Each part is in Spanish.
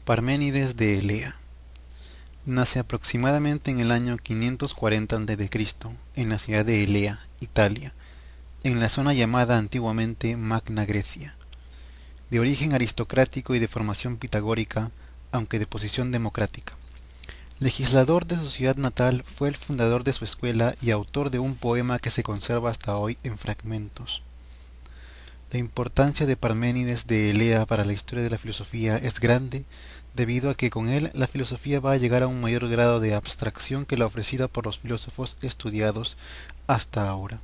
Parménides de Elea. Nace aproximadamente en el año 540 a.C. en la ciudad de Elea, Italia, en la zona llamada antiguamente Magna Grecia. De origen aristocrático y de formación pitagórica, aunque de posición democrática. Legislador de su ciudad natal, fue el fundador de su escuela y autor de un poema que se conserva hasta hoy en fragmentos. La importancia de Parménides de Elea para la historia de la filosofía es grande, debido a que con él la filosofía va a llegar a un mayor grado de abstracción que la ofrecida por los filósofos estudiados hasta ahora.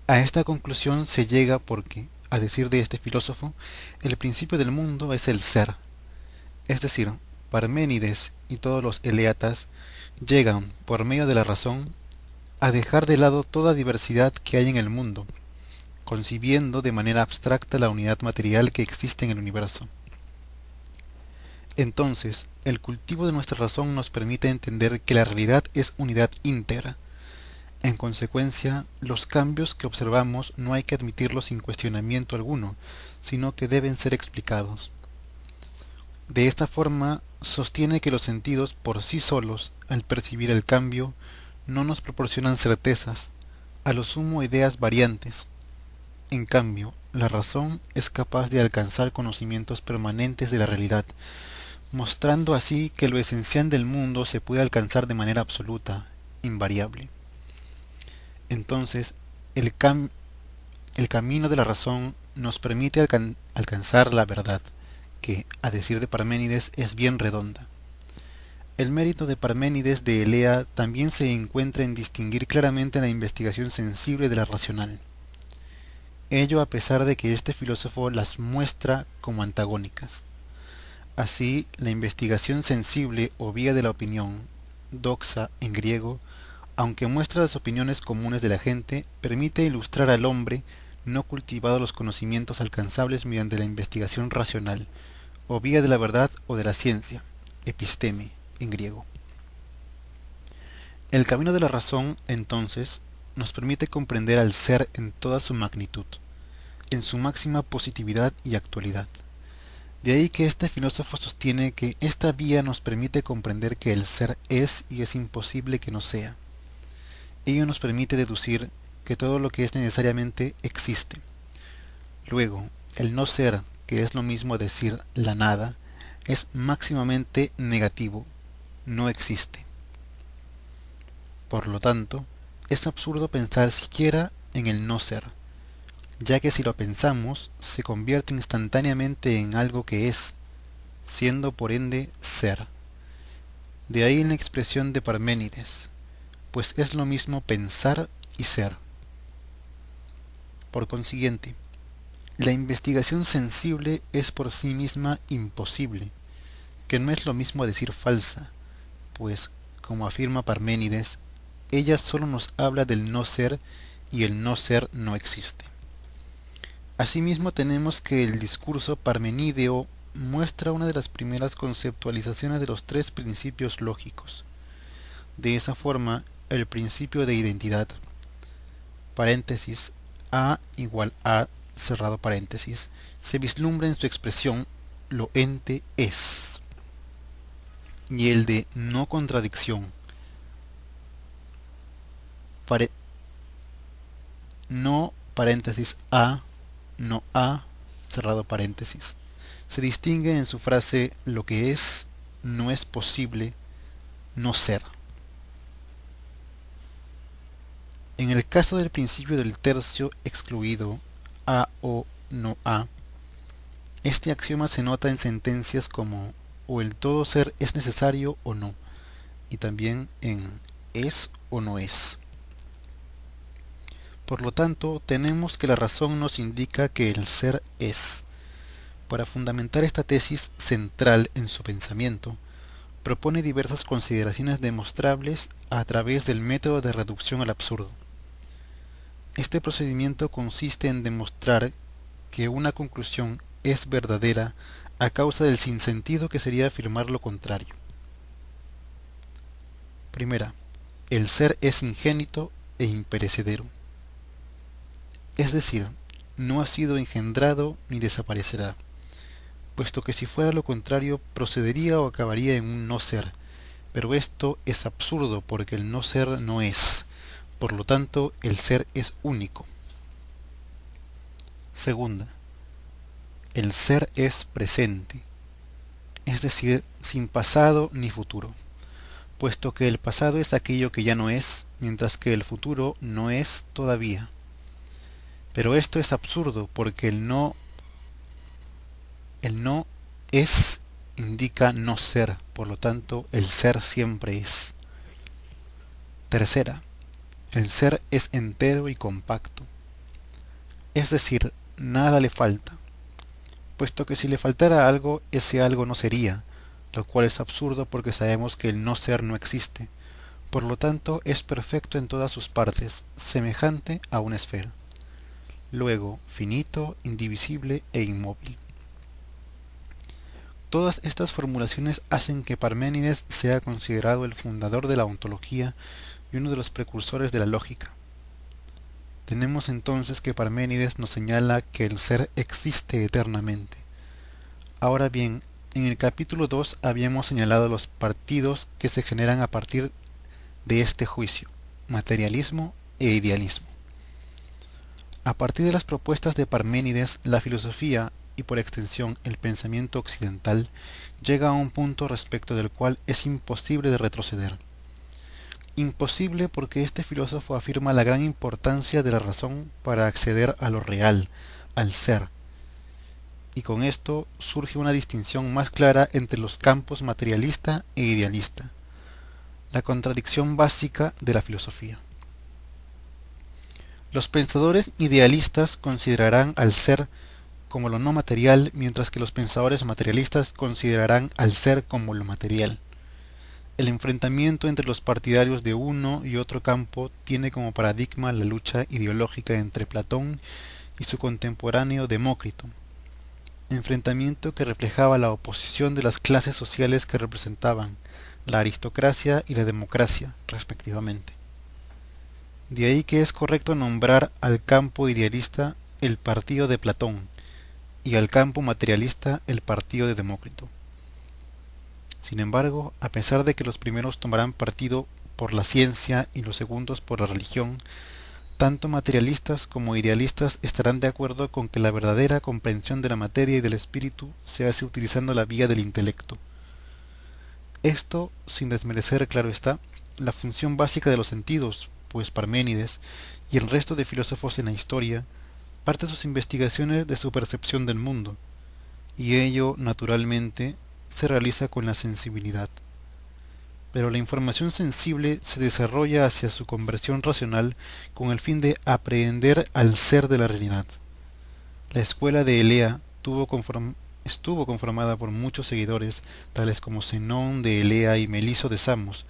A esta conclusión se llega porque, a decir de este filósofo, el principio del mundo es el ser, es decir, Parménides y todos los eleatas llegan, por medio de la razón, a dejar de lado toda diversidad que hay en el mundo, concibiendo de manera abstracta la unidad material que existe en el universo. Entonces, el cultivo de nuestra razón nos permite entender que la realidad es unidad íntegra. En consecuencia, los cambios que observamos no hay que admitirlos sin cuestionamiento alguno, sino que deben ser explicados. De esta forma, sostiene que los sentidos por sí solos, al percibir el cambio, no nos proporcionan certezas, a lo sumo ideas variantes. En cambio, la razón es capaz de alcanzar conocimientos permanentes de la realidad, mostrando así que lo esencial del mundo se puede alcanzar de manera absoluta, invariable. Entonces, el camino de la razón nos permite alcanzar la verdad, que, a decir de Parménides, es bien redonda. El mérito de Parménides de Elea también se encuentra en distinguir claramente la investigación sensible de la racional. Ello a pesar de que este filósofo las muestra como antagónicas. Así, la investigación sensible o vía de la opinión, doxa en griego, aunque muestra las opiniones comunes de la gente, permite ilustrar al hombre no cultivado los conocimientos alcanzables mediante la investigación racional, o vía de la verdad o de la ciencia, episteme en griego. El camino de la razón, entonces, nos permite comprender al ser en toda su magnitud, en su máxima positividad y actualidad. De ahí que este filósofo sostiene que esta vía nos permite comprender que el ser es y es imposible que no sea. Ello nos permite deducir que todo lo que es necesariamente existe. Luego, el no ser, que es lo mismo a decir la nada, es máximamente negativo, no existe. Por lo tanto, es absurdo pensar siquiera en el no ser, ya que si lo pensamos, se convierte instantáneamente en algo que es, siendo por ende ser. De ahí la expresión de Parménides, pues es lo mismo pensar y ser. Por consiguiente, la investigación sensible es por sí misma imposible, que no es lo mismo decir falsa, pues, como afirma Parménides, ella solo nos habla del no ser y el no ser no existe. Asimismo tenemos que el discurso parmenídeo muestra una de las primeras conceptualizaciones de los tres principios lógicos. De esa forma, el principio de identidad, paréntesis, A igual a, cerrado paréntesis, se vislumbra en su expresión lo ente es, y el de no contradicción, pare- no paréntesis a, no a, cerrado paréntesis, se distingue en su frase lo que es, no es posible no ser. En el caso del principio del tercio excluido, a o no a, este axioma se nota en sentencias como o el todo ser es necesario o no, y también en es o no es. Por lo tanto, tenemos que la razón nos indica que el ser es. Para fundamentar esta tesis central en su pensamiento, propone diversas consideraciones demostrables a través del método de reducción al absurdo. Este procedimiento consiste en demostrar que una conclusión es verdadera a causa del sinsentido que sería afirmar lo contrario. Primera, el ser es ingénito e imperecedero. Es decir, no ha sido engendrado ni desaparecerá, puesto que si fuera lo contrario procedería o acabaría en un no ser. Pero esto es absurdo porque el no ser no es, por lo tanto el ser es único. Segunda, el ser es presente, es decir, sin pasado ni futuro, puesto que el pasado es aquello que ya no es, mientras que el futuro no es todavía. Pero esto es absurdo porque el no es indica no ser, por lo tanto el ser siempre es. Tercera, el ser es entero y compacto, es decir, nada le falta, puesto que si le faltara algo, ese algo no sería, lo cual es absurdo porque sabemos que el no ser no existe, por lo tanto es perfecto en todas sus partes, semejante a una esfera. Luego, finito, indivisible e inmóvil. Todas estas formulaciones hacen que Parménides sea considerado el fundador de la ontología y uno de los precursores de la lógica. Tenemos entonces que Parménides nos señala que el ser existe eternamente. Ahora bien, en el capítulo 2 habíamos señalado los partidos que se generan a partir de este juicio, materialismo e idealismo. A partir de las propuestas de Parménides, la filosofía, y por extensión el pensamiento occidental, llega a un punto respecto del cual es imposible de retroceder. Imposible porque este filósofo afirma la gran importancia de la razón para acceder a lo real, al ser, y con esto surge una distinción más clara entre los campos materialista e idealista, la contradicción básica de la filosofía. Los pensadores idealistas considerarán al ser como lo no material, mientras que los pensadores materialistas considerarán al ser como lo material. El enfrentamiento entre los partidarios de uno y otro campo tiene como paradigma la lucha ideológica entre Platón y su contemporáneo Demócrito, enfrentamiento que reflejaba la oposición de las clases sociales que representaban la aristocracia y la democracia, respectivamente. De ahí que es correcto nombrar al campo idealista el partido de Platón y al campo materialista el partido de Demócrito. Sin embargo, a pesar de que los primeros tomarán partido por la ciencia y los segundos por la religión, tanto materialistas como idealistas estarán de acuerdo con que la verdadera comprensión de la materia y del espíritu se hace utilizando la vía del intelecto. Esto, sin desmerecer, claro está, la función básica de los sentidos, pues Parménides y el resto de filósofos en la historia parte sus investigaciones de su percepción del mundo, y ello, naturalmente, se realiza con la sensibilidad. Pero la información sensible se desarrolla hacia su conversión racional con el fin de aprehender al ser de la realidad. La escuela de Elea estuvo conformada por muchos seguidores, tales como Zenón de Elea y Meliso de Samos,